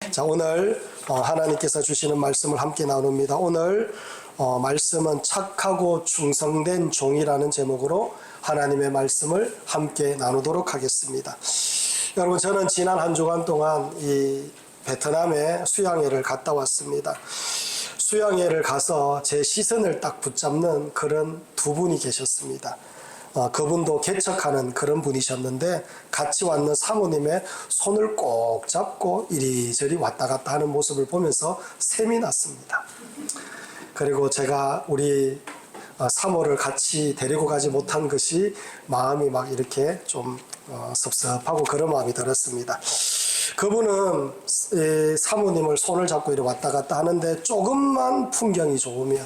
자, 오늘 하나님께서 주시는 말씀을 함께 나눕니다. 오늘 말씀은 착하고 충성된 종이라는 제목으로 하나님의 말씀을 함께 나누도록 하겠습니다. 여러분, 저는 지난 한 주간 동안 이 베트남에 수양회를 갔다 왔습니다. 수양회를 가서 제 시선을 딱 붙잡는 그런 두 분이 계셨습니다. 그분도 개척하는 그런 분이셨는데 같이 왔는 사모님의 손을 꼭 잡고 이리저리 왔다 갔다 하는 모습을 보면서 샘이 났습니다. 그리고 제가 우리 사모를 같이 데리고 가지 못한 것이 마음이 막 이렇게 좀 섭섭하고 그런 마음이 들었습니다. 그분은 사모님을 손을 잡고 이렇게 왔다 갔다 하는데 조금만 풍경이 좋으면,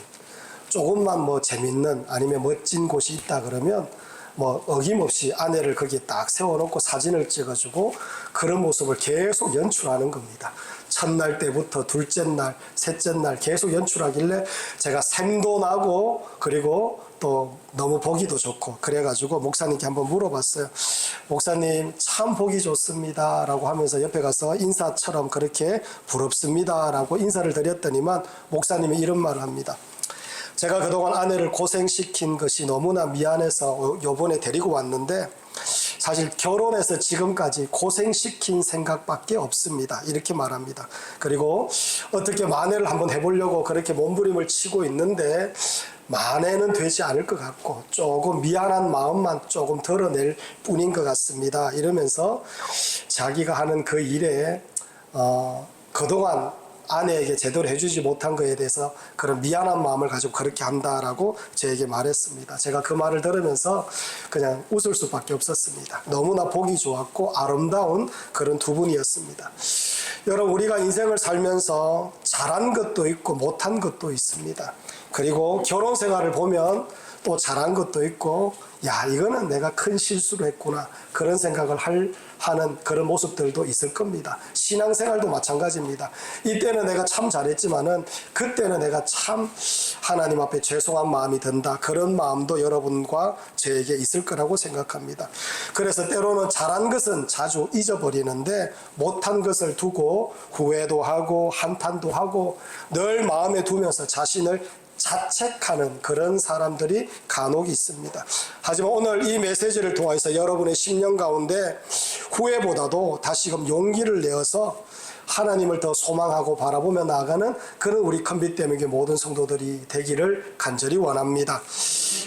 조금만 뭐 재밌는 아니면 멋진 곳이 있다 그러면 어김없이 아내를 거기에 딱 세워놓고 사진을 찍어주고 그런 모습을 계속 연출하는 겁니다. 첫날 때부터 둘째 날, 셋째 날 계속 연출하길래 제가 샘도 나고 그리고 또 너무 보기도 좋고 그래가지고 목사님께 한번 물어봤어요. 목사님, 참 보기 좋습니다 라고 하면서 옆에 가서 인사처럼 그렇게 부럽습니다 라고 인사를 드렸더니만 목사님이 이런 말을 합니다. 제가 그동안 아내를 고생시킨 것이 너무나 미안해서 요번에 데리고 왔는데 사실 결혼해서 지금까지 고생시킨 생각밖에 없습니다. 이렇게 말합니다. 그리고 어떻게 만회를 한번 해보려고 그렇게 몸부림을 치고 있는데 만회는 되지 않을 것 같고 조금 미안한 마음만 조금 덜어낼 뿐인 것 같습니다. 이러면서 자기가 하는 그 일에 그동안 아내에게 제대로 해주지 못한 것에 대해서 그런 미안한 마음을 가지고 그렇게 한다라고 저에게 말했습니다. 제가 그 말을 들으면서 그냥 웃을 수밖에 없었습니다. 너무나 보기 좋았고 아름다운 그런 두 분이었습니다. 여러분, 우리가 인생을 살면서 잘한 것도 있고 못한 것도 있습니다. 그리고 결혼 생활을 보면 또 잘한 것도 있고 야, 이거는 내가 큰 실수를 했구나 그런 생각을 하는 그런 모습들도 있을 겁니다. 신앙생활도 마찬가지입니다. 이때는 내가 참 잘했지만은 그때는 내가 참 하나님 앞에 죄송한 마음이 든다 그런 마음도 여러분과 저에게 있을 거라고 생각합니다. 그래서 때로는 잘한 것은 자주 잊어버리는데 못한 것을 두고 후회도 하고 한탄도 하고 늘 마음에 두면서 자신을 자책하는 그런 사람들이 간혹 있습니다. 하지만 오늘 이 메시지를 통해서 여러분의 심령 가운데 후회보다도 다시금 용기를 내어서 하나님을 더 소망하고 바라보며 나아가는 그런 우리 컴빗대목의 모든 성도들이 되기를 간절히 원합니다.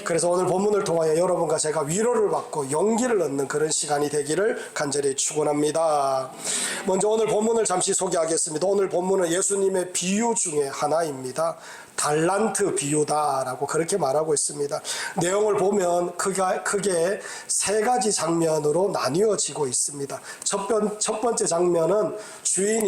그래서 오늘 본문을 통하여 여러분과 제가 위로를 받고 용기를 얻는 그런 시간이 되기를 간절히 축원합니다. 먼저 오늘 본문을 잠시 소개하겠습니다. 오늘 본문은 예수님의 비유 중에 하나입니다. 달란트 비유다라고 그렇게 말하고 있습니다. 내용을 보면 크게 세 가지 장면으로 나뉘어지고 있습니다. 첫 번째 장면은 주인이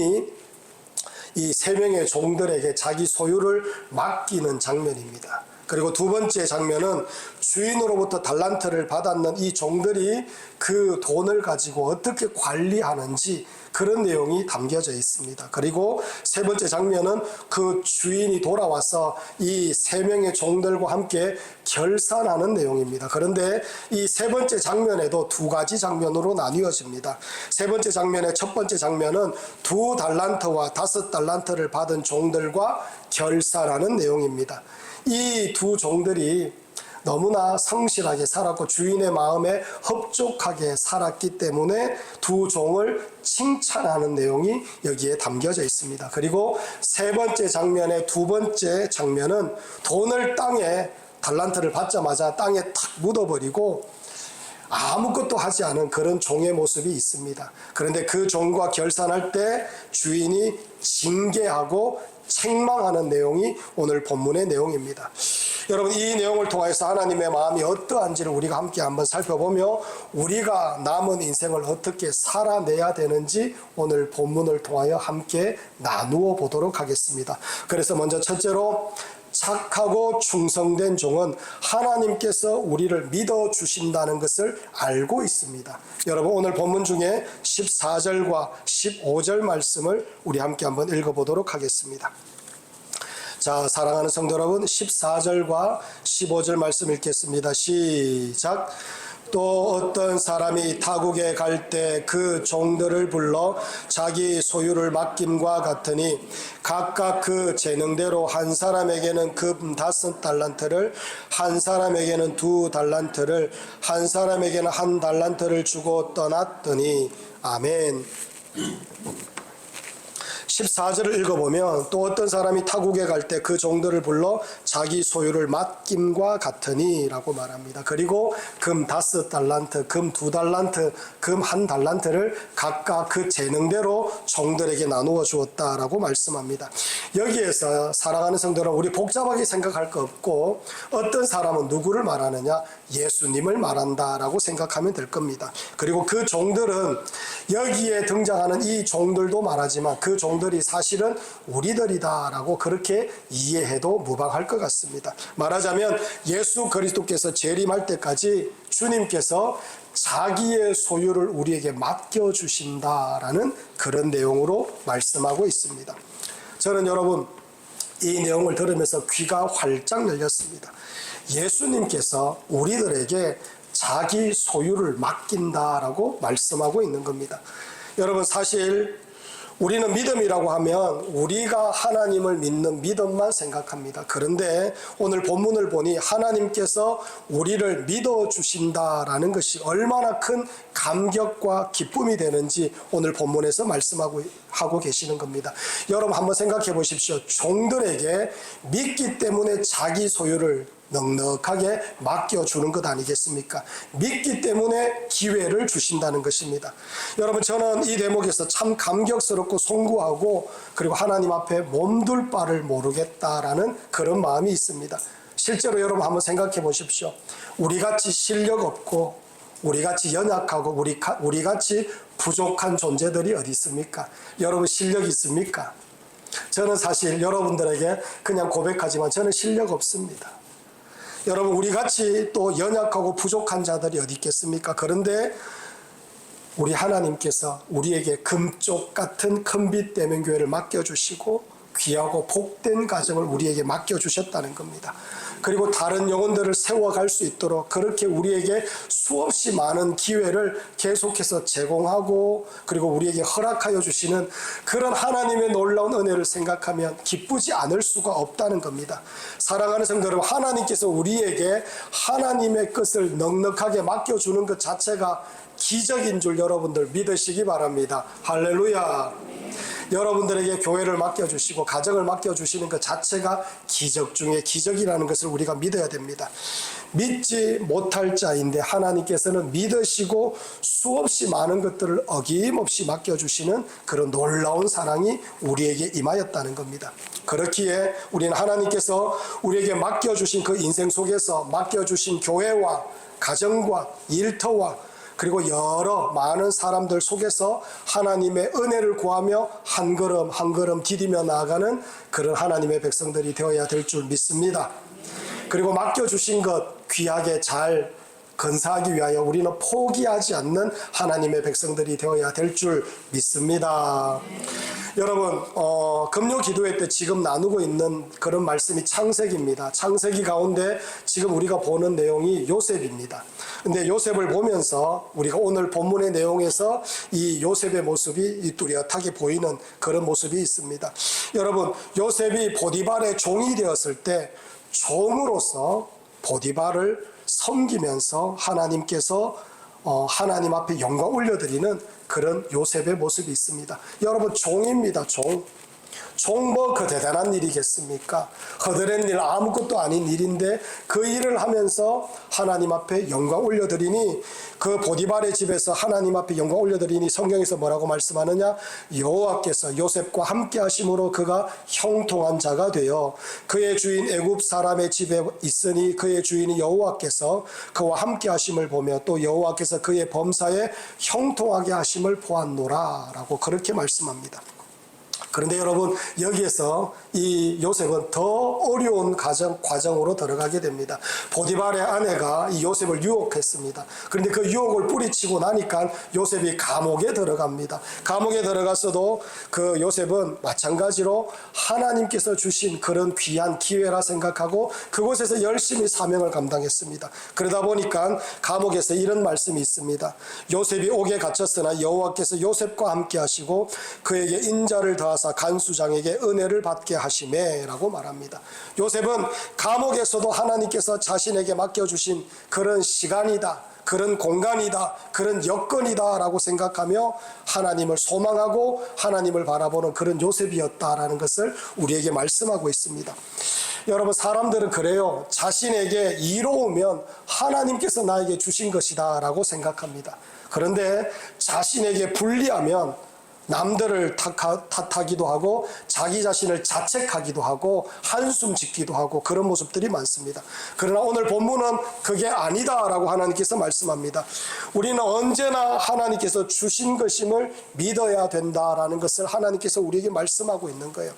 이 세 명의 종들에게 자기 소유를 맡기는 장면입니다. 그리고 두 번째 장면은 주인으로부터 달란트를 받았는 이 종들이 그 돈을 가지고 어떻게 관리하는지 그런 내용이 담겨져 있습니다. 그리고 세 번째 장면은 그 주인이 돌아와서 이 세 명의 종들과 함께 결산하는 내용입니다. 그런데 이 세 번째 장면에도 두 가지 장면으로 나뉘어집니다. 세 번째 장면의 첫 번째 장면은 2달란트와 5달란트를 받은 종들과 결산하는 내용입니다. 이 두 종들이 너무나 성실하게 살았고 주인의 마음에 흡족하게 살았기 때문에 두 종을 칭찬하는 내용이 여기에 담겨져 있습니다. 그리고 세 번째 장면의 두 번째 장면은 돈을 달란트를 받자마자 땅에 탁 묻어버리고 아무것도 하지 않은 그런 종의 모습이 있습니다. 그런데 그 종과 결산할 때 주인이 징계하고 책망하는 내용이 오늘 본문의 내용입니다. 여러분, 이 내용을 통해서 하나님의 마음이 어떠한지를 우리가 함께 한번 살펴보며 우리가 남은 인생을 어떻게 살아내야 되는지 오늘 본문을 통하여 함께 나누어 보도록 하겠습니다. 그래서 먼저 첫째로 착하고 충성된 종은 하나님께서 우리를 믿어주신다는 것을 알고 있습니다. 여러분, 오늘 본문 중에 14절과 15절 말씀을 우리 함께 한번 읽어보도록 하겠습니다. 자, 사랑하는 성도 여러분, 14절과 15절 말씀 읽겠습니다. 시작. 또 어떤 사람이 타국에 갈 때 그 종들을 불러 자기 소유를 맡김과 같으니 각각 그 재능대로 한 사람에게는 금 5달란트를, 한 사람에게는 2달란트를, 한 사람에게는 1달란트를 주고 떠났더니. 아멘. 14절을 읽어보면 또 어떤 사람이 타국에 갈 때 그 종들을 불러 자기 소유를 맡김과 같으니 라고 말합니다. 그리고 금 5달란트, 금 2달란트, 금 1달란트를 각각 그 재능대로 종들에게 나누어 주었다라고 말씀합니다. 여기에서 사랑하는 성도는 우리 복잡하게 생각할 거 없고 어떤 사람은 누구를 말하느냐? 예수님을 말한다라고 생각하면 될 겁니다. 그리고 그 종들은 여기에 등장하는 이 종들도 말하지만 그 종들이 사실은 우리들이다라고 그렇게 이해해도 무방할 것 같습니다. 말하자면 예수 그리스도께서 재림할 때까지 주님께서 자기의 소유를 우리에게 맡겨주신다라는 그런 내용으로 말씀하고 있습니다. 저는 여러분 이 내용을 들으면서 귀가 활짝 열렸습니다. 예수님께서 우리들에게 자기 소유를 맡긴다라고 말씀하고 있는 겁니다. 여러분 사실 우리는 믿음이라고 하면 우리가 하나님을 믿는 믿음만 생각합니다. 그런데 오늘 본문을 보니 하나님께서 우리를 믿어주신다라는 것이 얼마나 큰 감격과 기쁨이 되는지 오늘 본문에서 말씀하고 계시는 겁니다. 여러분 한번 생각해 보십시오. 종들에게 믿기 때문에 자기 소유를 넉넉하게 맡겨주는 것 아니겠습니까? 믿기 때문에 기회를 주신다는 것입니다. 여러분 저는 이 대목에서 참 감격스럽고 송구하고 그리고 하나님 앞에 몸둘 바를 모르겠다라는 그런 마음이 있습니다. 실제로 여러분 한번 생각해 보십시오. 우리같이 실력 없고 우리같이 연약하고 우리같이 부족한 존재들이 어디 있습니까? 여러분 실력 있습니까? 저는 사실 여러분들에게 그냥 고백하지만 저는 실력 없습니다. 여러분 우리같이 또 연약하고 부족한 자들이 어디 있겠습니까? 그런데 우리 하나님께서 우리에게 금쪽 같은 큰빛 대면교회를 맡겨주시고 귀하고 복된 가정을 우리에게 맡겨주셨다는 겁니다. 그리고 다른 영혼들을 세워갈 수 있도록 그렇게 우리에게 수없이 많은 기회를 계속해서 제공하고 그리고 우리에게 허락하여 주시는 그런 하나님의 놀라운 은혜를 생각하면 기쁘지 않을 수가 없다는 겁니다. 사랑하는 성도 여러분, 하나님께서 우리에게 하나님의 것을 넉넉하게 맡겨주는 것 자체가 기적인 줄 여러분들 믿으시기 바랍니다. 할렐루야. 여러분들에게 교회를 맡겨주시고 가정을 맡겨주시는 것 자체가 기적 중에 기적이라는 것을 우리가 믿어야 됩니다. 믿지 못할 자인데 하나님께서는 믿으시고 수없이 많은 것들을 어김없이 맡겨주시는 그런 놀라운 사랑이 우리에게 임하였다는 겁니다. 그렇기에 우리는 하나님께서 우리에게 맡겨주신 그 인생 속에서 맡겨주신 교회와 가정과 일터와 그리고 여러 많은 사람들 속에서 하나님의 은혜를 구하며 한 걸음 한 걸음 디디며 나아가는 그런 하나님의 백성들이 되어야 될 줄 믿습니다. 그리고 맡겨주신 것 귀하게 잘 건사하기 위하여 우리는 포기하지 않는 하나님의 백성들이 되어야 될 줄 믿습니다. 여러분 금요 기도회 때 지금 나누고 있는 그런 말씀이 창세기입니다. 창세기 가운데 지금 우리가 보는 내용이 요셉입니다. 근데 요셉을 보면서 우리가 오늘 본문의 내용에서 이 요셉의 모습이 뚜렷하게 보이는 그런 모습이 있습니다. 여러분 요셉이 보디발의 종이 되었을 때 종으로서 보디발을 섬기면서 하나님께서 하나님 앞에 영광 올려드리는 그런 요셉의 모습이 있습니다. 여러분 종입니다. 종 뭐 그 대단한 일이겠습니까? 허드렛 일 아무것도 아닌 일인데 그 일을 하면서 하나님 앞에 영광 올려드리니 그 보디발의 집에서 하나님 앞에 영광 올려드리니 성경에서 뭐라고 말씀하느냐? 여호와께서 요셉과 함께 하심으로 그가 형통한 자가 되어 그의 주인 애굽 사람의 집에 있으니 그의 주인이 여호와께서 그와 함께 하심을 보며 또 여호와께서 그의 범사에 형통하게 하심을 보았노라 라고 그렇게 말씀합니다. 그런데 여러분, 여기에서 이 요셉은 더 어려운 과정으로 들어가게 됩니다. 보디발의 아내가 이 요셉을 유혹했습니다. 그런데 그 유혹을 뿌리치고 나니까 요셉이 감옥에 들어갑니다. 감옥에 들어갔어도 그 요셉은 마찬가지로 하나님께서 주신 그런 귀한 기회라 생각하고 그곳에서 열심히 사명을 감당했습니다. 그러다 보니까 감옥에서 이런 말씀이 있습니다. 요셉이 옥에 갇혔으나 여호와께서 요셉과 함께 하시고 그에게 인자를 더하사 간수장에게 은혜를 받게 하시매 라고 말합니다. 요셉은 감옥에서도 하나님께서 자신에게 맡겨주신 그런 시간이다, 그런 공간이다, 그런 여건이다 라고 생각하며 하나님을 소망하고 하나님을 바라보는 그런 요셉이었다라는 것을 우리에게 말씀하고 있습니다. 여러분, 사람들은 그래요. 자신에게 이로우면 하나님께서 나에게 주신 것이다 라고 생각합니다. 그런데 자신에게 불리하면 남들을 탓하기도 하고 자기 자신을 자책하기도 하고 한숨 짓기도 하고 그런 모습들이 많습니다. 그러나 오늘 본문은 그게 아니다라고 하나님께서 말씀합니다. 우리는 언제나 하나님께서 주신 것임을 믿어야 된다라는 것을 하나님께서 우리에게 말씀하고 있는 거예요.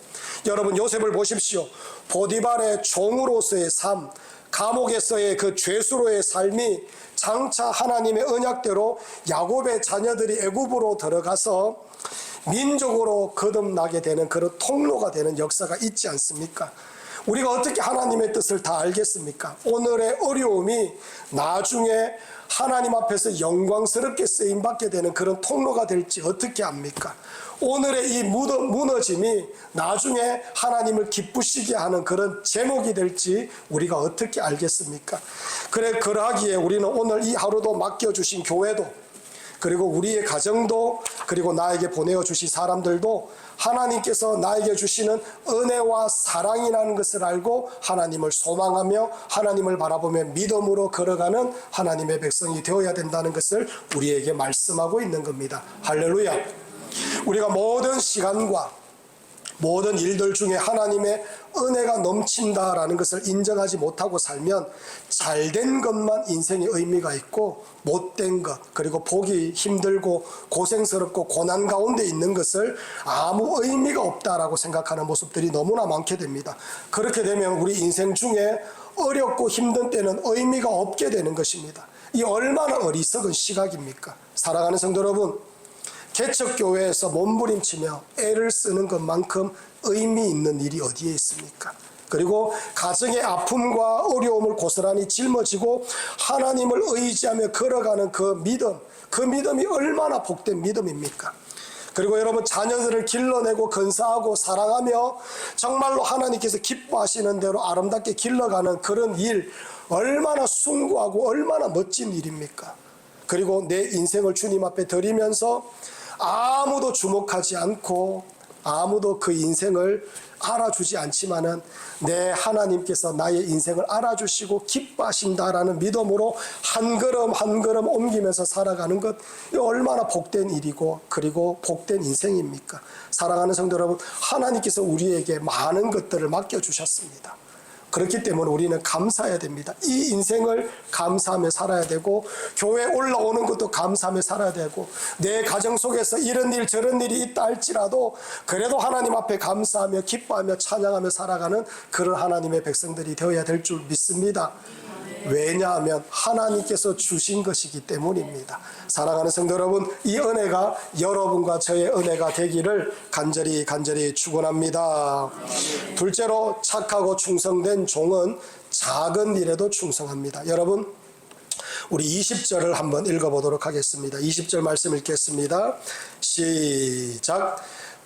여러분, 요셉을 보십시오. 보디발의 종으로서의 삶, 감옥에서의 그 죄수로의 삶이 장차 하나님의 언약대로 야곱의 자녀들이 애굽으로 들어가서 민족으로 거듭나게 되는 그런 통로가 되는 역사가 있지 않습니까? 우리가 어떻게 하나님의 뜻을 다 알겠습니까? 오늘의 어려움이 나중에 하나님 앞에서 영광스럽게 쓰임받게 되는 그런 통로가 될지 어떻게 압니까? 오늘의 이 무너짐이 나중에 하나님을 기쁘시게 하는 그런 제목이 될지 우리가 어떻게 알겠습니까? 그러하기에 우리는 오늘 이 하루도 맡겨주신 교회도, 그리고 우리의 가정도, 그리고 나에게 보내어 주신 사람들도 하나님께서 나에게 주시는 은혜와 사랑이라는 것을 알고 하나님을 소망하며 하나님을 바라보며 믿음으로 걸어가는 하나님의 백성이 되어야 된다는 것을 우리에게 말씀하고 있는 겁니다. 할렐루야. 우리가 모든 시간과 모든 일들 중에 하나님의 은혜가 넘친다라는 것을 인정하지 못하고 살면 잘된 것만 인생의 의미가 있고 못된 것, 그리고 보기 힘들고 고생스럽고 고난 가운데 있는 것을 아무 의미가 없다라고 생각하는 모습들이 너무나 많게 됩니다. 그렇게 되면 우리 인생 중에 어렵고 힘든 때는 의미가 없게 되는 것입니다. 이 얼마나 어리석은 시각입니까? 사랑하는 성도 여러분, 개척교회에서 몸부림치며 애를 쓰는 것만큼 의미 있는 일이 어디에 있습니까? 그리고 가정의 아픔과 어려움을 고스란히 짊어지고 하나님을 의지하며 걸어가는 그 믿음이 얼마나 복된 믿음입니까? 그리고 여러분, 자녀들을 길러내고 건사하고 사랑하며 정말로 하나님께서 기뻐하시는 대로 아름답게 길러가는 그런 일, 얼마나 숭고하고 얼마나 멋진 일입니까? 그리고 내 인생을 주님 앞에 드리면서 아무도 주목하지 않고 아무도 그 인생을 알아주지 않지만은 내 하나님께서 나의 인생을 알아주시고 기뻐하신다라는 믿음으로 한 걸음 한 걸음 옮기면서 살아가는 것, 이 얼마나 복된 일이고 그리고 복된 인생입니까? 사랑하는 성도 여러분, 하나님께서 우리에게 많은 것들을 맡겨주셨습니다. 그렇기 때문에 우리는 감사해야 됩니다. 이 인생을 감사하며 살아야 되고, 교회 올라오는 것도 감사하며 살아야 되고, 내 가정 속에서 이런 일 저런 일이 있다 할지라도 그래도 하나님 앞에 감사하며 기뻐하며 찬양하며 살아가는 그런 하나님의 백성들이 되어야 될 줄 믿습니다. 왜냐하면 하나님께서 주신 것이기 때문입니다. 사랑하는 성도 여러분, 이 은혜가 여러분과 저의 은혜가 되기를 간절히 축원합니다. 둘째로, 착하고 충성된 종은 작은 일에도 충성합니다. 여러분, 우리 20절을 한번 읽어보도록 하겠습니다. 20절 말씀 읽겠습니다. 시작.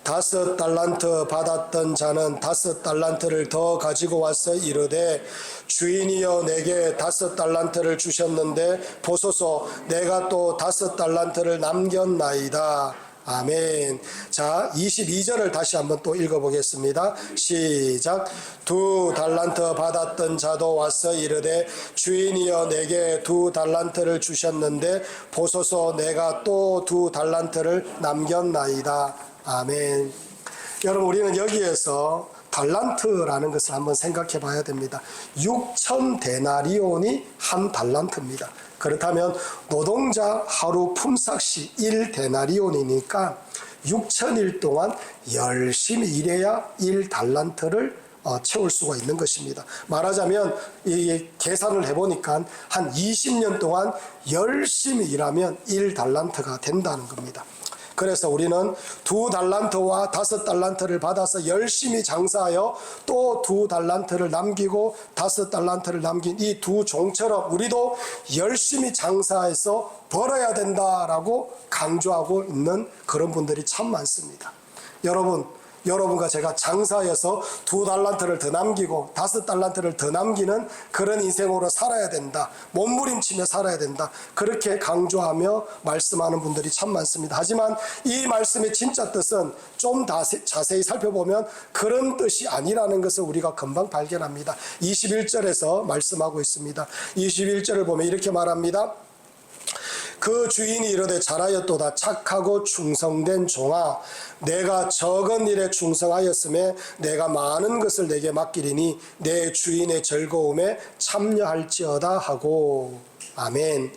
5 달란트 받았던 자는 5 달란트를 더 가지고 와서 이르되, 주인이여 내게 5 달란트를 주셨는데 보소서, 내가 또 5 달란트를 남겼나이다. 아멘. 자, 22절을 다시 한번 또 읽어보겠습니다. 시작. 2 달란트 받았던 자도 와서 이르되, 주인이여 내게 2 달란트를 주셨는데 보소서, 내가 또 2 달란트를 남겼나이다. 아멘. 여러분, 우리는 여기에서 달란트라는 것을 한번 생각해 봐야 됩니다. 6천 데나리온이 한 달란트입니다. 그렇다면 노동자 하루 품삯이 1 데나리온이니까 6,000일 동안 열심히 일해야 1달란트를 채울 수가 있는 것입니다. 말하자면 이 계산을 해보니까 한 20년 동안 열심히 일하면 1달란트가 된다는 겁니다. 그래서 우리는 2달란트와 5달란트를 받아서 열심히 장사하여 또 2달란트를 남기고 5달란트를 남긴 이 두 종처럼 우리도 열심히 장사해서 벌어야 된다라고 강조하고 있는 그런 분들이 참 많습니다. 여러분과 제가 장사해서 2달란트를 더 남기고 5달란트를 더 남기는 그런 인생으로 살아야 된다. 몸부림치며 살아야 된다. 그렇게 강조하며 말씀하는 분들이 참 많습니다. 하지만 이 말씀의 진짜 뜻은 좀 자세히 살펴보면 그런 뜻이 아니라는 것을 우리가 금방 발견합니다. 21절에서 말씀하고 있습니다. 21절을 보면 이렇게 말합니다. 그 주인이 이르되 잘하였도다. 착하고 충성된 종아, 내가 적은 일에 충성하였음에 내가 많은 것을 내게 맡기리니 내 주인의 즐거움에 참여할지어다 하고. 아멘.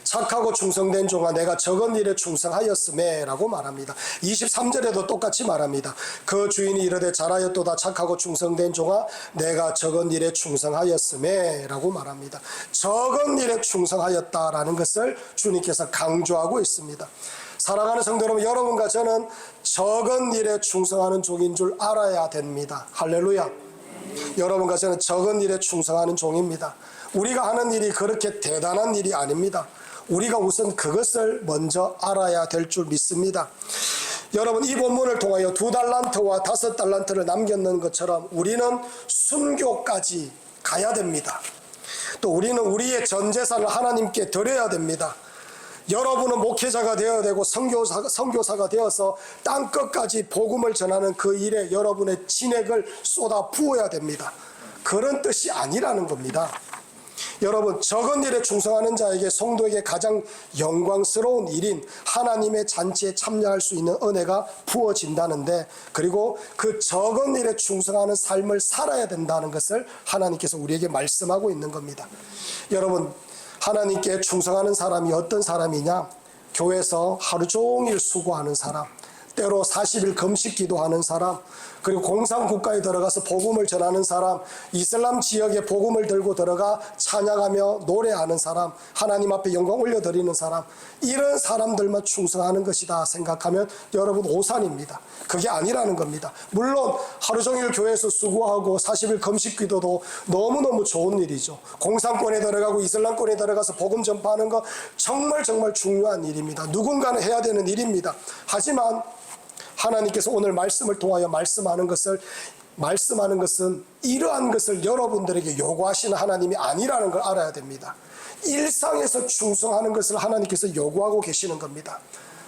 착하고 충성된 종아, 내가 적은 일에 충성하였음에 라고 말합니다. 23절에도 똑같이 말합니다. 그 주인이 이르되 잘하였도다. 착하고 충성된 종아, 내가 적은 일에 충성하였음에 라고 말합니다. 적은 일에 충성하였다라는 것을 주님께서 강조하고 있습니다. 사랑하는 성도 여러분, 여러분과 저는 적은 일에 충성하는 종인 줄 알아야 됩니다. 할렐루야. 여러분과 저는 적은 일에 충성하는 종입니다. 우리가 하는 일이 그렇게 대단한 일이 아닙니다. 우리가 우선 그것을 먼저 알아야 될 줄 믿습니다. 여러분, 이 본문을 통하여 2달란트와 5달란트를 남겼는 것처럼 우리는 순교까지 가야 됩니다. 또 우리는 우리의 전 재산을 하나님께 드려야 됩니다. 여러분은 목회자가 되어야 되고 선교사가 되어서 땅끝까지 복음을 전하는 그 일에 여러분의 진액을 쏟아 부어야 됩니다. 그런 뜻이 아니라는 겁니다. 여러분, 적은 일에 충성하는 자에게, 성도에게 가장 영광스러운 일인 하나님의 잔치에 참여할 수 있는 은혜가 부어진다는데, 그리고 그 적은 일에 충성하는 삶을 살아야 된다는 것을 하나님께서 우리에게 말씀하고 있는 겁니다. 여러분, 하나님께 충성하는 사람이 어떤 사람이냐? 교회에서 하루 종일 수고하는 사람, 때로 40일 금식 기도하는 사람, 그리고 공산국가에 들어가서 복음을 전하는 사람, 이슬람 지역에 복음을 들고 들어가 찬양하며 노래하는 사람, 하나님 앞에 영광 올려드리는 사람, 이런 사람들만 충성하는 것이다 생각하면 여러분 오산입니다. 그게 아니라는 겁니다. 물론 하루 종일 교회에서 수고하고 40일 금식 기도도 너무너무 좋은 일이죠. 공산권에 들어가고 이슬람권에 들어가서 복음 전파하는 거 정말 중요한 일입니다. 누군가는 해야 되는 일입니다. 하지만 하나님께서 오늘 말씀을 통하여 말씀하는 것은 이러한 것을 여러분들에게 요구하시는 하나님이 아니라는 걸 알아야 됩니다. 일상에서 충성하는 것을 하나님께서 요구하고 계시는 겁니다.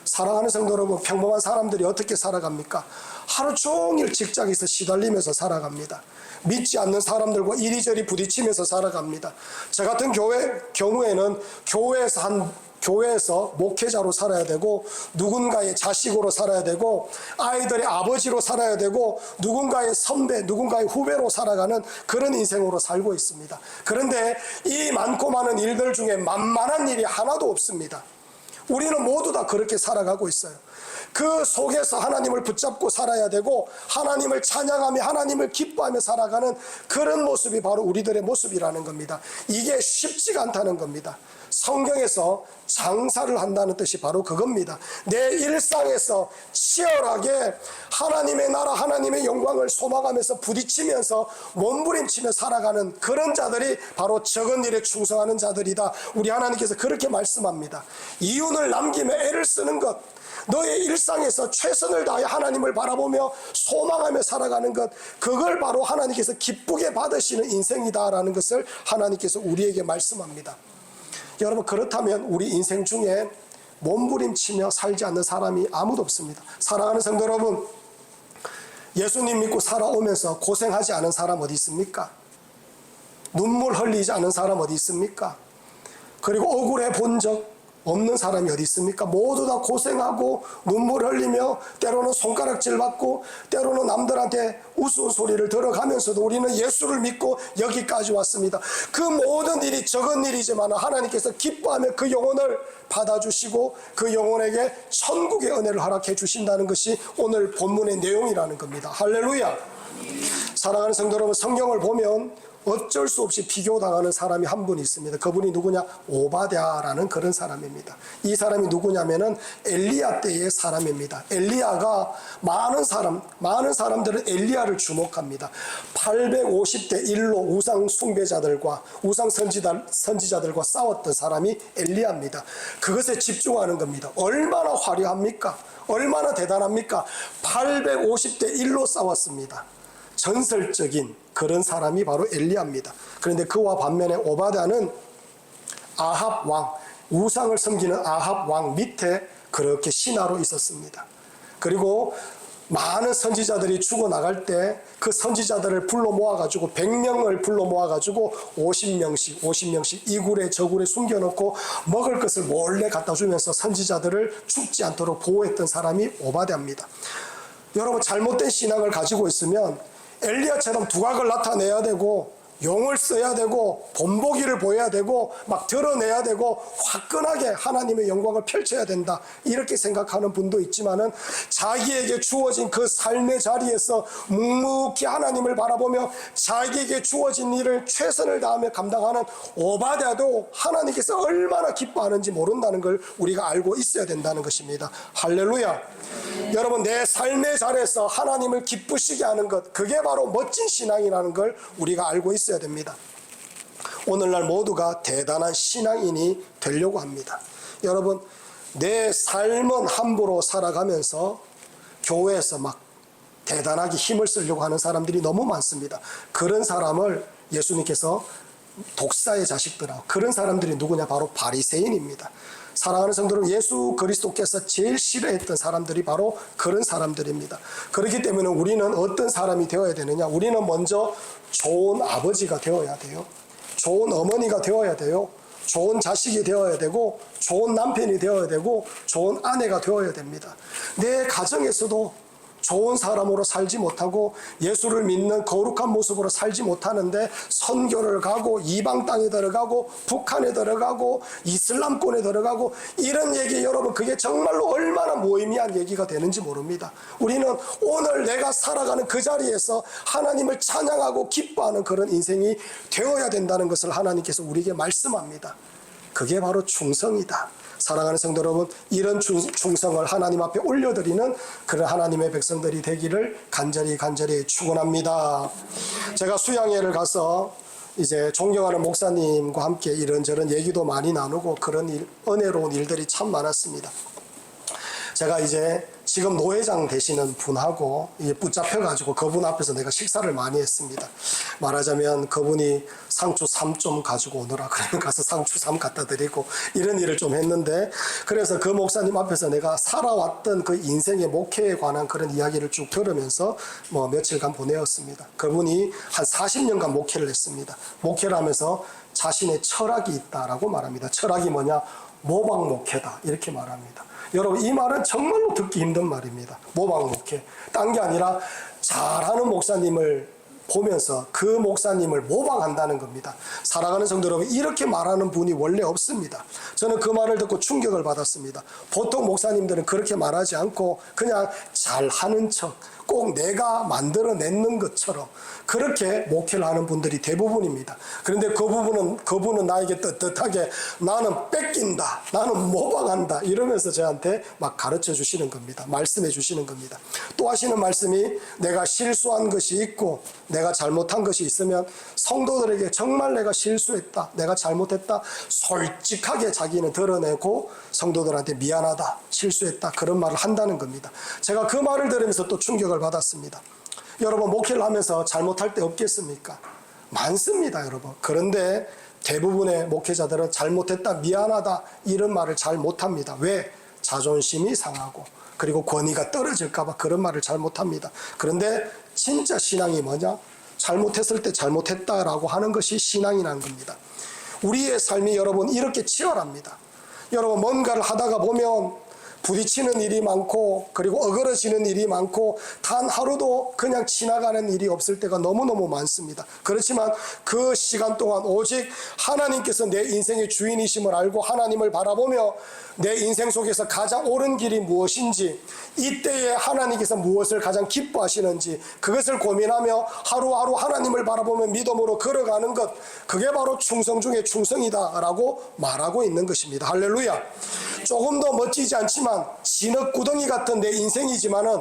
사랑하는 성도 여러분, 평범한 사람들이 어떻게 살아갑니까? 하루 종일 직장에서 시달리면서 살아갑니다. 믿지 않는 사람들과 이리저리 부딪히면서 살아갑니다. 저 같은 경우에는 교회에서 목회자로 살아야 되고, 누군가의 자식으로 살아야 되고, 아이들의 아버지로 살아야 되고, 누군가의 선배, 누군가의 후배로 살아가는 그런 인생으로 살고 있습니다. 그런데 이 많고 많은 일들 중에 만만한 일이 하나도 없습니다. 우리는 모두 다 그렇게 살아가고 있어요. 그 속에서 하나님을 붙잡고 살아야 되고, 하나님을 찬양하며 하나님을 기뻐하며 살아가는 그런 모습이 바로 우리들의 모습이라는 겁니다. 이게 쉽지가 않다는 겁니다. 성경에서 장사를 한다는 뜻이 바로 그겁니다. 내 일상에서 치열하게 하나님의 나라, 하나님의 영광을 소망하면서 부딪히면서 몸부림치며 살아가는 그런 자들이 바로 적은 일에 충성하는 자들이다. 우리 하나님께서 그렇게 말씀합니다. 이윤을 남기며 애를 쓰는 것, 너의 일상에서 최선을 다해 하나님을 바라보며 소망하며 살아가는 것, 그걸 바로 하나님께서 기쁘게 받으시는 인생이다라는 것을 하나님께서 우리에게 말씀합니다. 여러분, 그렇다면 우리 인생 중에 몸부림치며 살지 않는 사람이 아무도 없습니다. 사랑하는 성도 여러분, 예수님 믿고 살아오면서 고생하지 않은 사람 어디 있습니까? 눈물 흘리지 않은 사람 어디 있습니까? 그리고 억울해 본 적, 없는 사람이 어디 있습니까? 모두 다 고생하고 눈물 흘리며 때로는 손가락질 받고 때로는 남들한테 우스운 소리를 들어가면서도 우리는 예수를 믿고 여기까지 왔습니다. 그 모든 일이 적은 일이지만 하나님께서 기뻐하며 그 영혼을 받아주시고 그 영혼에게 천국의 은혜를 허락해 주신다는 것이 오늘 본문의 내용이라는 겁니다. 할렐루야. 사랑하는 성도 여러분, 성경을 보면 어쩔 수 없이 비교당하는 사람이 한 분 있습니다. 그분이 누구냐? 오바댜라는 그런 사람입니다. 이 사람이 누구냐면은 엘리야 때의 사람입니다. 엘리야가 많은 사람들은 엘리야를 주목합니다. 850대 1로 우상 숭배자들과 우상 선지자들과 싸웠던 사람이 엘리야입니다. 그것에 집중하는 겁니다. 얼마나 화려합니까? 얼마나 대단합니까? 850대 1로 싸웠습니다. 전설적인 그런 사람이 바로 엘리야입니다. 그런데 그와 반면에 오바댜는 아합 왕, 우상을 섬기는 아합 왕 밑에 그렇게 신하로 있었습니다. 그리고 많은 선지자들이 죽어나갈 때 그 선지자들을 불러 모아가지고 100명을 불러 모아가지고 50명씩 이굴에 저굴에 숨겨놓고 먹을 것을 몰래 갖다 주면서 선지자들을 죽지 않도록 보호했던 사람이 오바댜입니다. 여러분, 잘못된 신앙을 가지고 있으면 엘리야처럼 두각을 나타내야 되고 용을 써야 되고 본보기를 보여야 되고 막 드러내야 되고 화끈하게 하나님의 영광을 펼쳐야 된다, 이렇게 생각하는 분도 있지만은 자기에게 주어진 그 삶의 자리에서 묵묵히 하나님을 바라보며 자기에게 주어진 일을 최선을 다하며 감당하는 오바댜도 하나님께서 얼마나 기뻐하는지 모른다는 걸 우리가 알고 있어야 된다는 것입니다. 할렐루야. 여러분, 내 삶의 자리에서 하나님을 기쁘시게 하는 것, 그게 바로 멋진 신앙이라는 걸 우리가 알고 있어야 됩니다. 오늘날 모두가 대단한 신앙인이 되려고 합니다. 여러분, 내 삶은 함부로 살아가면서 교회에서 막 대단하게 힘을 쓰려고 하는 사람들이 너무 많습니다. 그런 사람을 예수님께서 독사의 자식들하고, 그런 사람들이 누구냐? 바로 바리새인입니다. 사랑하는 성도들, 예수 그리스도께서 제일 싫어했던 사람들이 바로 그런 사람들입니다. 그렇기 때문에 우리는 어떤 사람이 되어야 되느냐? 우리는 먼저 좋은 아버지가 되어야 돼요. 좋은 어머니가 되어야 돼요. 좋은 자식이 되어야 되고, 좋은 남편이 되어야 되고, 좋은 아내가 되어야 됩니다. 내 가정에서도 좋은 사람으로 살지 못하고 예수를 믿는 거룩한 모습으로 살지 못하는데 선교를 가고 이방 땅에 들어가고 북한에 들어가고 이슬람권에 들어가고, 이런 얘기, 여러분, 그게 정말로 얼마나 무의미한 얘기가 되는지 모릅니다. 우리는 오늘 내가 살아가는 그 자리에서 하나님을 찬양하고 기뻐하는 그런 인생이 되어야 된다는 것을 하나님께서 우리에게 말씀합니다. 그게 바로 충성이다. 사랑하는 성도 여러분, 이런 충성을 하나님 앞에 올려드리는 그런 하나님의 백성들이 되기를 간절히 축원합니다. 제가 수양회를 가서 이제 존경하는 목사님과 함께 이런저런 얘기도 많이 나누고 그런 은혜로운 일들이 참 많았습니다. 제가 이제 지금 노회장 되시는 분하고 붙잡혀가지고 그분 앞에서 내가 식사를 많이 했습니다. 말하자면 그분이 상추 3 좀 가지고 오너라 그러면 가서 상추 3 갖다 드리고 이런 일을 좀 했는데, 그래서 그 목사님 앞에서 내가 살아왔던 그 인생의 목회에 관한 그런 이야기를 쭉 들으면서 며칠간 보내었습니다. 그분이 한 40년간 목회를 했습니다. 목회를 하면서 자신의 철학이 있다라고 말합니다. 철학이 뭐냐? 모방 목회다, 이렇게 말합니다. 여러분, 이 말은 정말로 듣기 힘든 말입니다. 모방 목회. 딴 게 아니라 잘하는 목사님을 보면서 그 목사님을 모방한다는 겁니다. 사랑하는 성도 여러분, 이렇게 말하는 분이 원래 없습니다. 저는 그 말을 듣고 충격을 받았습니다. 보통 목사님들은 그렇게 말하지 않고 그냥 잘하는 척, 꼭 내가 만들어내는 것처럼 그렇게 목회를 하는 분들이 대부분입니다. 그런데 그분은 나에게 떳떳하게 나는 뺏긴다, 나는 모방한다 이러면서 저한테 막 가르쳐 주시는 겁니다. 말씀해 주시는 겁니다. 또 하시는 말씀이, 내가 실수한 것이 있고 내가 잘못한 것이 있으면 성도들에게 정말 내가 실수했다, 내가 잘못했다, 솔직하게 자기는 드러내고 성도들한테 미안하다, 실수했다, 그런 말을 한다는 겁니다. 제가 그 말을 들으면서 또 충격을 받았습니다. 여러분, 목회를 하면서 잘못할 때 없겠습니까? 많습니다, 여러분. 그런데 대부분의 목회자들은 잘못했다, 미안하다 이런 말을 잘 못합니다. 왜? 자존심이 상하고 그리고 권위가 떨어질까 봐 그런 말을 잘 못합니다. 그런데 진짜 신앙이 뭐냐? 잘못했을 때 잘못했다라고 하는 것이 신앙이라는 겁니다. 우리의 삶이 여러분 이렇게 치열합니다. 여러분, 뭔가를 하다가 보면 부딪히는 일이 많고 그리고 어그러지는 일이 많고 단 하루도 그냥 지나가는 일이 없을 때가 너무너무 많습니다. 그렇지만 그 시간 동안 오직 하나님께서 내 인생의 주인이심을 알고 하나님을 바라보며 내 인생 속에서 가장 옳은 길이 무엇인지, 이때에 하나님께서 무엇을 가장 기뻐하시는지 그것을 고민하며 하루하루 하나님을 바라보며 믿음으로 걸어가는 것, 그게 바로 충성 중에 충성이다 라고 말하고 있는 것입니다. 할렐루야. 조금 더 멋지지 않지만 진흙구덩이 같은 내 인생이지만은,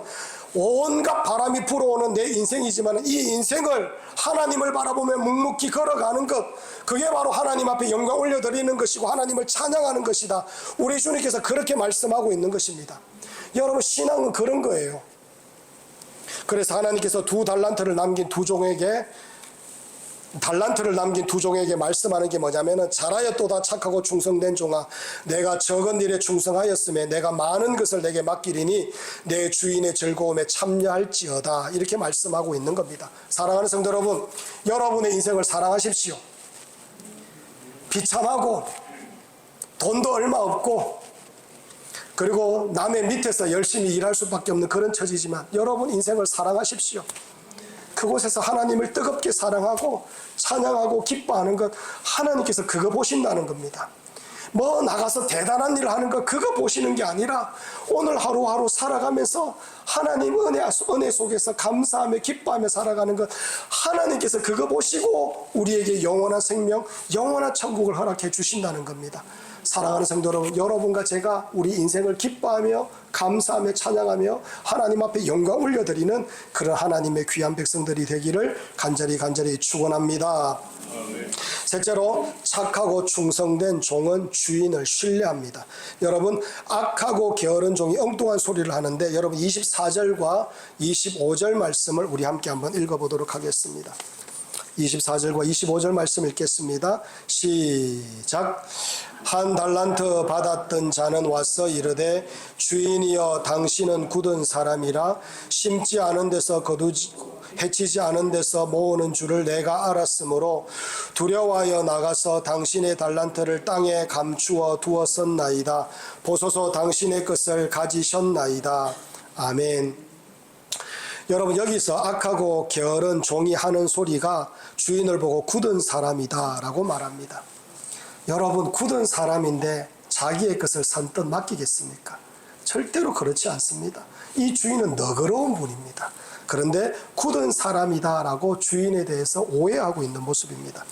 온갖 바람이 불어오는 내 인생이지만은, 이 인생을 하나님을 바라보며 묵묵히 걸어가는 것, 그게 바로 하나님 앞에 영광 올려드리는 것이고 하나님을 찬양하는 것이다. 우리 주님께서 그렇게 말씀하고 있는 것입니다. 여러분, 신앙은 그런 거예요. 그래서 하나님께서 달란트를 남긴 두 종에게 말씀하는 게 뭐냐면은, 잘하였도다 착하고 충성된 종아, 내가 적은 일에 충성하였음에 내가 많은 것을 내게 맡기리니 내 주인의 즐거움에 참여할지어다. 이렇게 말씀하고 있는 겁니다. 사랑하는 성도 여러분, 여러분의 인생을 사랑하십시오. 비참하고 돈도 얼마 없고 그리고 남의 밑에서 열심히 일할 수밖에 없는 그런 처지지만, 여러분 인생을 사랑하십시오. 그곳에서 하나님을 뜨겁게 사랑하고 찬양하고 기뻐하는 것, 하나님께서 그거 보신다는 겁니다. 뭐 나가서 대단한 일을 하는 것, 그거 보시는 게 아니라 오늘 하루하루 살아가면서 하나님 은혜 속에서 감사하며 기뻐하며 살아가는 것, 하나님께서 그거 보시고 우리에게 영원한 생명, 영원한 천국을 허락해 주신다는 겁니다. 사랑하는 성도 여러분, 여러분과 제가 우리 인생을 기뻐하며 감사하며 찬양하며 하나님 앞에 영광 올려드리는 그런 하나님의 귀한 백성들이 되기를 간절히 축원합니다. 셋째로, 착하고 충성된 종은 주인을 신뢰합니다. 여러분, 악하고 게으른 종이 엉뚱한 소리를 하는데, 여러분 24절과 25절 말씀을 우리 함께 한번 읽어보도록 하겠습니다. 24절과 25절 말씀 읽겠습니다. 시작. 한 달란트 받았던 자는 와서 이르되, 주인이여 당신은 굳은 사람이라 심지 않은 데서 해치지 않은 데서 모으는 줄을 내가 알았으므로 두려워하여 나가서 당신의 달란트를 땅에 감추어 두었었나이다. 보소서, 당신의 것을 가지셨나이다. 아멘. 여러분, 여기서 악하고 게으른 종이 하는 소리가 주인을 보고 굳은 사람이다 라고 말합니다. 여러분, 굳은 사람인데 자기의 것을 선뜻 맡기겠습니까? 절대로 그렇지 않습니다. 이 주인은 너그러운 분입니다. 그런데 굳은 사람이다 라고 주인에 대해서 오해하고 있는 모습입니다.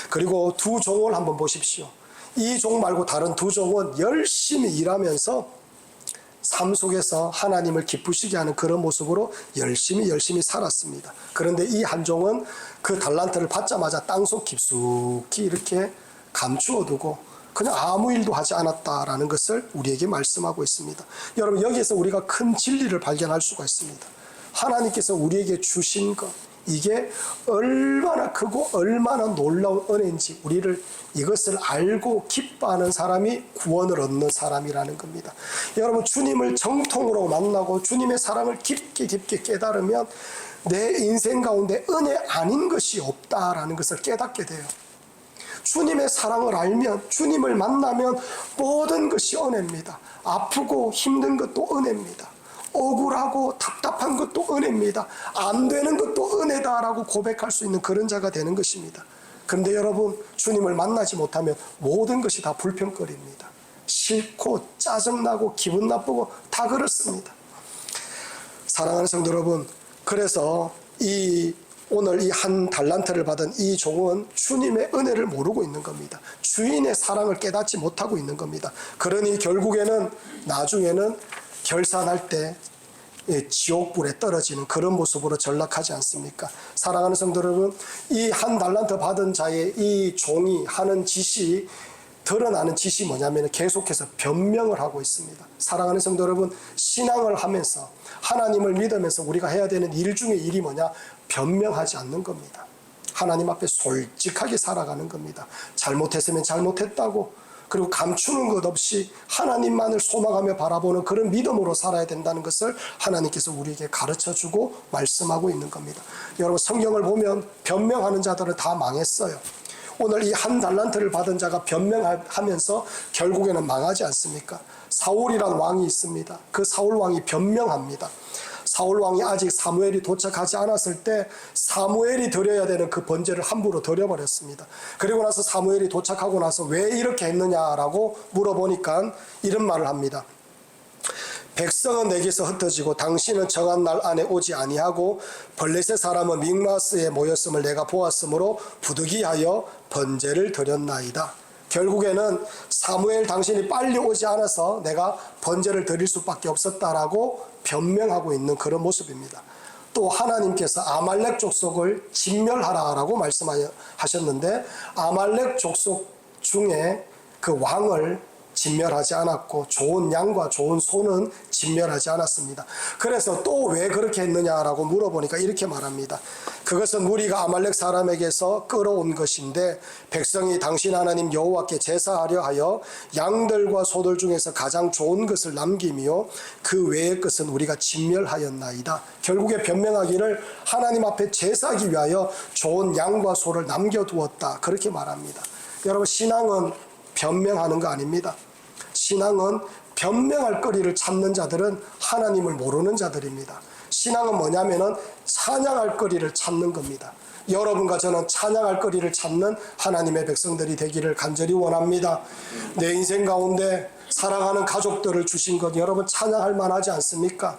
그리고 두 종을 한번 보십시오. 이 종 말고 다른 두 종은 열심히 일하면서 삶 속에서 하나님을 기쁘시게 하는 그런 모습으로 열심히 살았습니다. 그런데 이 한 종은 그 달란트를 받자마자 땅속 깊숙이 이렇게 감추어 두고 그냥 아무 일도 하지 않았다라는 것을 우리에게 말씀하고 있습니다. 여러분, 여기에서 우리가 큰 진리를 발견할 수가 있습니다. 하나님께서 우리에게 주신 것, 이게 얼마나 크고 얼마나 놀라운 은혜인지 이것을 알고 기뻐하는 사람이 구원을 얻는 사람이라는 겁니다. 여러분, 주님을 정통으로 만나고 주님의 사랑을 깊게 깨달으면 내 인생 가운데 은혜 아닌 것이 없다라는 것을 깨닫게 돼요. 주님의 사랑을 알면, 주님을 만나면 모든 것이 은혜입니다. 아프고 힘든 것도 은혜입니다. 억울하고 답답한 것도 은혜입니다. 안 되는 것도 은혜다라고 고백할 수 있는 그런 자가 되는 것입니다. 그런데 여러분, 주님을 만나지 못하면 모든 것이 다 불평거리입니다. 싫고 짜증나고 기분 나쁘고 다 그렇습니다. 사랑하는 성도 여러분, 그래서 오늘 이 한 달란트를 받은 이 종은 주님의 은혜를 모르고 있는 겁니다. 주인의 사랑을 깨닫지 못하고 있는 겁니다. 그러니 결국에는 나중에는 결산할 때 지옥불에 떨어지는 그런 모습으로 전락하지 않습니까? 사랑하는 성도 여러분, 이 한 달란트 받은 자의 이 종이 하는 짓이, 드러나는 짓이 뭐냐면 계속해서 변명을 하고 있습니다. 사랑하는 성도 여러분, 신앙을 하면서 하나님을 믿으면서 우리가 해야 되는 일 중에 일이 뭐냐? 변명하지 않는 겁니다. 하나님 앞에 솔직하게 살아가는 겁니다. 잘못했으면 잘못했다고, 그리고 감추는 것 없이 하나님만을 소망하며 바라보는 그런 믿음으로 살아야 된다는 것을 하나님께서 우리에게 가르쳐주고 말씀하고 있는 겁니다. 여러분, 성경을 보면 변명하는 자들은 다 망했어요. 오늘 이 한 달란트를 받은 자가 변명하면서 결국에는 망하지 않습니까? 사울이란 왕이 있습니다. 그 사울 왕이 변명합니다. 사울 왕이 아직 사무엘이 도착하지 않았을 때 사무엘이 드려야 되는 그 번제를 함부로 드려버렸습니다. 그리고 나서 사무엘이 도착하고 나서 왜 이렇게 했느냐라고 물어보니까 이런 말을 합니다. 백성은 내게서 흩어지고 당신은 정한 날 안에 오지 아니하고 블레셋 사람은 믹마스에 모였음을 내가 보았으므로 부득이하여 번제를 드렸나이다. 결국에는 사무엘 당신이 빨리 오지 않아서 내가 번제를 드릴 수밖에 없었다라고 변명하고 있는 그런 모습입니다. 또 하나님께서 아말렉 족속을 진멸하라라고 말씀하셨는데 아말렉 족속 중에 그 왕을 진멸하지 않았고 좋은 양과 좋은 소는 진멸하지 않았습니다. 그래서 또 왜 그렇게 했느냐라고 물어보니까 이렇게 말합니다. 그것은 우리가 아말렉 사람에게서 끌어온 것인데 백성이 당신 하나님 여호와께 제사하려 하여 양들과 소들 중에서 가장 좋은 것을 남기며 그 외의 것은 우리가 진멸하였나이다. 결국에 변명하기를 하나님 앞에 제사하기 위하여 좋은 양과 소를 남겨두었다. 그렇게 말합니다. 여러분, 신앙은 변명하는 거 아닙니다. 신앙은 변명할 거리를 찾는 자들은 하나님을 모르는 자들입니다. 신앙은 뭐냐면은 찬양할 거리를 찾는 겁니다. 여러분과 저는 찬양할 거리를 찾는 하나님의 백성들이 되기를 간절히 원합니다. 내 인생 가운데 사랑하는 가족들을 주신 것 여러분 찬양할 만하지 않습니까?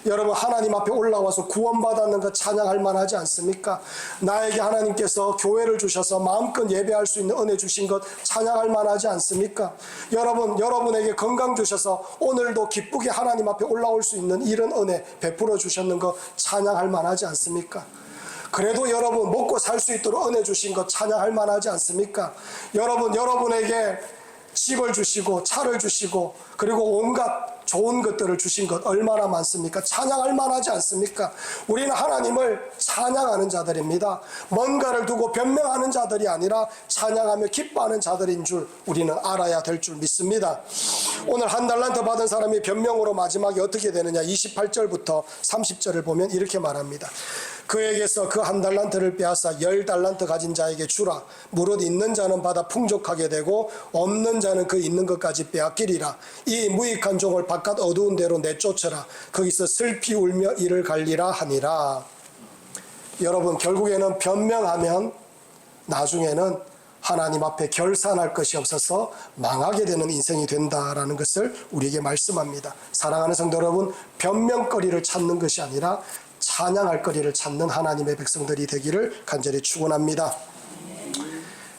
여러분 하나님 앞에 올라와서 구원받았는 것 찬양할 만하지 않습니까? 나에게 하나님께서 교회를 주셔서 마음껏 예배할 수 있는 은혜 주신 것 찬양할 만하지 않습니까? 여러분에게 건강 주셔서 오늘도 기쁘게 하나님 앞에 올라올 수 있는 이런 은혜 베풀어 주셨는 것 찬양할 만하지 않습니까? 그래도 여러분 먹고 살 수 있도록 은혜 주신 것 찬양할 만하지 않습니까? 여러분에게 집을 주시고 차를 주시고 그리고 온갖 좋은 것들을 주신 것 얼마나 많습니까? 찬양할 만하지 않습니까? 우리는 하나님을 찬양하는 자들입니다. 뭔가를 두고 변명하는 자들이 아니라 찬양하며 기뻐하는 자들인 줄 우리는 알아야 될 줄 믿습니다. 오늘 한 달란트 받은 사람이 변명으로 마지막에 어떻게 되느냐 28절부터 30절을 보면 이렇게 말합니다. 그에게서 그 한 달란트를 빼앗아 10달란트 가진 자에게 주라. 무릇 있는 자는 받아 풍족하게 되고 없는 자는 그 있는 것까지 빼앗기리라. 이 무익한 종을 바깥 어두운 데로 내쫓으라. 거기서 슬피 울며 이를 갈리라 하니라. 여러분 결국에는 변명하면 나중에는 하나님 앞에 결산할 것이 없어서 망하게 되는 인생이 된다라는 것을 우리에게 말씀합니다. 사랑하는 성도 여러분, 변명거리를 찾는 것이 아니라 찬양할 거리를 찾는 하나님의 백성들이 되기를 간절히 축원합니다.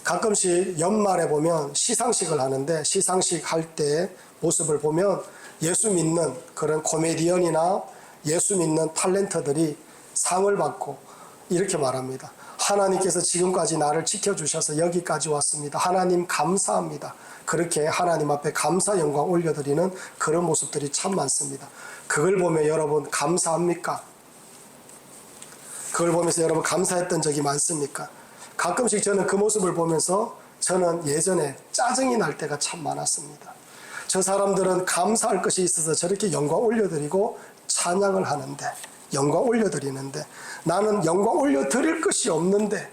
가끔씩 연말에 보면 시상식을 하는데 시상식 할 때 모습을 보면 예수 믿는 그런 코미디언이나 예수 믿는 탤런트들이 상을 받고 이렇게 말합니다. 하나님께서 지금까지 나를 지켜주셔서 여기까지 왔습니다. 하나님 감사합니다. 그렇게 하나님 앞에 감사 영광 올려드리는 그런 모습들이 참 많습니다. 그걸 보면 여러분 감사합니까? 그걸 보면서 여러분 감사했던 적이 많습니까? 가끔씩 저는 그 모습을 보면서 저는 예전에 짜증이 날 때가 참 많았습니다. 저 사람들은 감사할 것이 있어서 저렇게 영광 올려드리고 찬양을 하는데 영광 올려드리는데 나는 영광 올려드릴 것이 없는데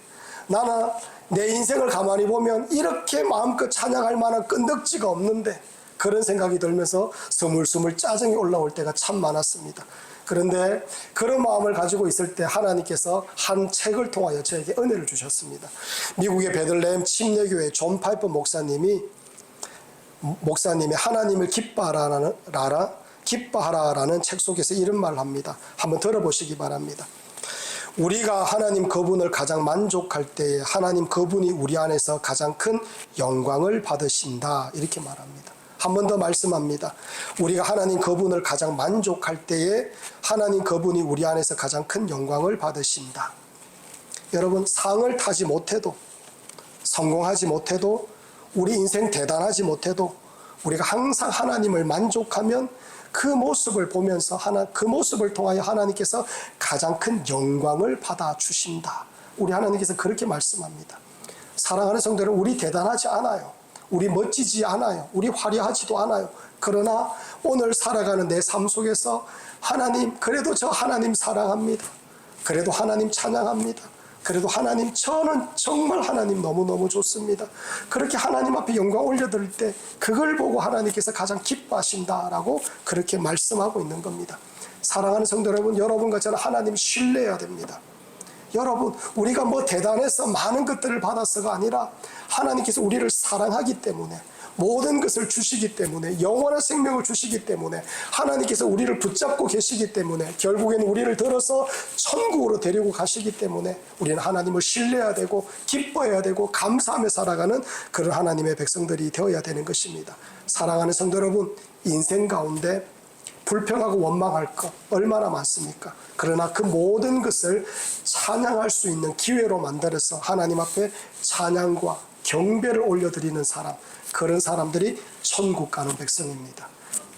나는 내 인생을 가만히 보면 이렇게 마음껏 찬양할 만한 끈덕지가 없는데 그런 생각이 들면서 스물스물 짜증이 올라올 때가 참 많았습니다. 그런데 그런 마음을 가지고 있을 때 하나님께서 한 책을 통하여 저에게 은혜를 주셨습니다. 미국의 베들레헴 침례교회 존 파이퍼 목사님이 하나님을 기뻐하라라는 책 속에서 이런 말을 합니다. 한번 들어보시기 바랍니다. 우리가 하나님 그분을 가장 만족할 때에 하나님 그분이 우리 안에서 가장 큰 영광을 받으신다. 이렇게 말합니다. 한 번 더 말씀합니다. 우리가 하나님 그분을 가장 만족할 때에 하나님 그분이 우리 안에서 가장 큰 영광을 받으신다. 여러분 상을 타지 못해도 성공하지 못해도 우리 인생 대단하지 못해도 우리가 항상 하나님을 만족하면 그 모습을 보면서 그 모습을 통하여 하나님께서 가장 큰 영광을 받아 주신다. 우리 하나님께서 그렇게 말씀합니다. 사랑하는 성도들, 우리 대단하지 않아요. 우리 멋지지 않아요. 우리 화려하지도 않아요. 그러나 오늘 살아가는 내 삶 속에서 하나님, 그래도 저 하나님 사랑합니다. 그래도 하나님 찬양합니다. 그래도 하나님, 저는 정말 하나님 너무너무 좋습니다. 그렇게 하나님 앞에 영광 올려드릴 때 그걸 보고 하나님께서 가장 기뻐하신다라고 그렇게 말씀하고 있는 겁니다. 사랑하는 성도 여러분, 여러분과 저는 하나님 신뢰해야 됩니다. 여러분, 우리가 뭐 대단해서 많은 것들을 받아서가 아니라 하나님께서 우리를 사랑하기 때문에, 모든 것을 주시기 때문에, 영원한 생명을 주시기 때문에, 하나님께서 우리를 붙잡고 계시기 때문에, 결국엔 우리를 들어서 천국으로 데리고 가시기 때문에 우리는 하나님을 신뢰해야 되고 기뻐해야 되고 감사하며 살아가는 그런 하나님의 백성들이 되어야 되는 것입니다. 사랑하는 성도 여러분, 인생 가운데 불평하고 원망할 것 얼마나 많습니까? 그러나 그 모든 것을 찬양할 수 있는 기회로 만들어서 하나님 앞에 찬양과 경배를 올려드리는 사람, 그런 사람들이 천국 가는 백성입니다.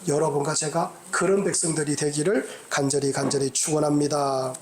여러분과 제가 그런 백성들이 되기를 간절히 축원합니다.